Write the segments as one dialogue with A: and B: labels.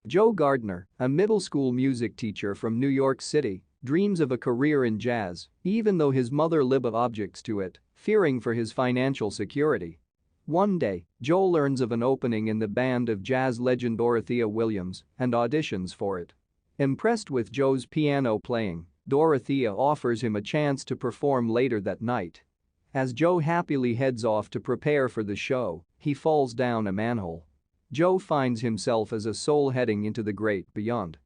A: Joe Gardner, a middle school music teacher from New York City, dreams of a career in jazz, even though his mother objects to it, fearing for his financial security. One day, Joe learns of an opening in the band of jazz legend Dorothea Williams and auditions for it. Impressed with Joe's piano playing, Dorothea offers him a chance to perform later that night. As Joe happily heads off to prepare for the show, he falls down a manhole. Joe finds himself as a soul heading into the great beyond.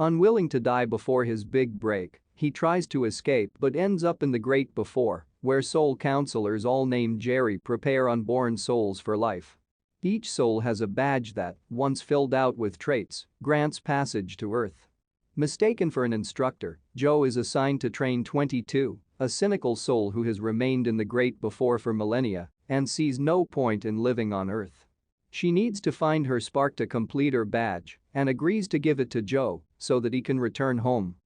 A: Unwilling to die before his big break, he tries to escape but ends up in the great before, where soul counselors all named Jerry prepare unborn souls for life. Each soul has a badge that, once filled out with traits, grants passage to Earth. Mistaken for an instructor, Joe is assigned to train 22, a cynical soul who has remained in the great before for millennia and sees no point in living on Earth. She needs to find her spark to complete her badge and agrees to give it to Joe so that he can return home.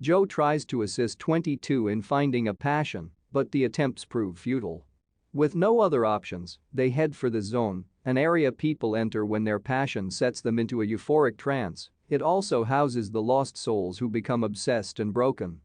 A: Joe tries to assist 22 in finding a passion, but the attempts prove futile. With no other options, they head for the zone, an area people enter when their passion sets them into a euphoric trance. It also houses the lost souls who become obsessed and broken.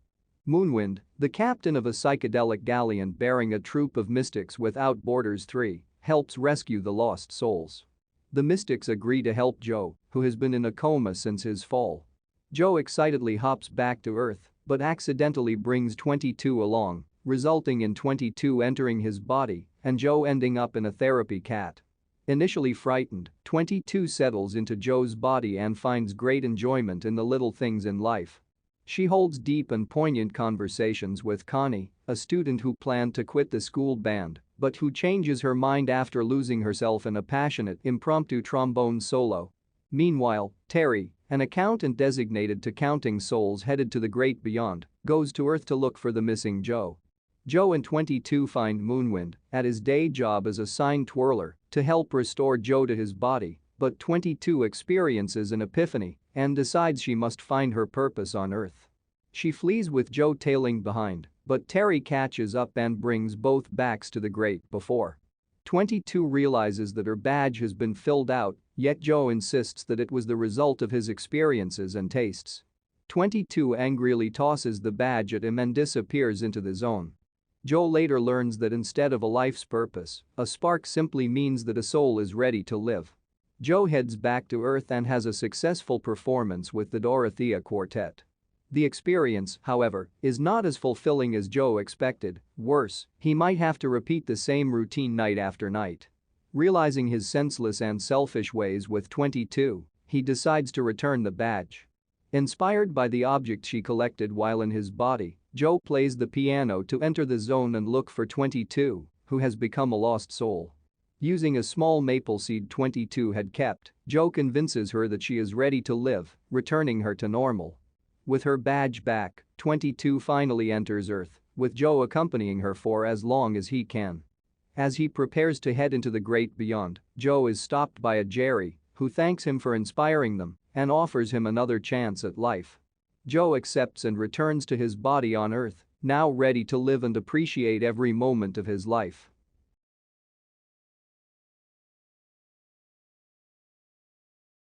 A: Moonwind, the captain of a psychedelic galleon bearing a troop of mystics without borders 3, helps rescue the lost souls. The mystics agree to help Joe, who has been in a coma since his fall. Joe excitedly hops back to Earth but accidentally brings 22 along, resulting in 22 entering his body and Joe ending up in a therapy cat. Initially frightened, 22 settles into Joe's body and finds great enjoyment in the little things in life. She holds deep and poignant conversations with Connie, a student who planned to quit the school band but who changes her mind after losing herself in a passionate impromptu trombone solo. Meanwhile, Terry, an accountant designated to counting souls headed to the great beyond, goes to Earth to look for the missing Joe. Joe and 22 find Moonwind at his day job as a sign twirler to help restore Joe to his body, but 22 experiences an epiphany and decides she must find her purpose on Earth. She flees with Joe tailing behind, but Terry catches up and brings both backs to the great before. 22 realizes that her badge has been filled out, yet Joe insists that it was the result of his experiences and tastes. 22 angrily tosses the badge at him and disappears into the zone. Joe later learns that instead of a life's purpose, a spark simply means that a soul is ready to live. Joe heads back to Earth and has a successful performance with the Dorothea Quartet. The experience, however, is not as fulfilling as Joe expected. Worse, he might have to repeat the same routine night after night. Realizing his senseless and selfish ways with 22, he decides to return the badge. Inspired by the object she collected while in his body, Joe plays the piano to enter the zone and look for 22, who has become a lost soul. Using a small maple seed 22 had kept, Joe convinces her that she is ready to live, returning her to normal. With her badge back, 22 finally enters Earth, with Joe accompanying her for as long as he can. As he prepares to head into the great beyond, Joe is stopped by a Jerry, who thanks him for inspiring them and offers him another chance at life. Joe accepts and returns to his body on Earth, now ready to live and appreciate every moment of his life.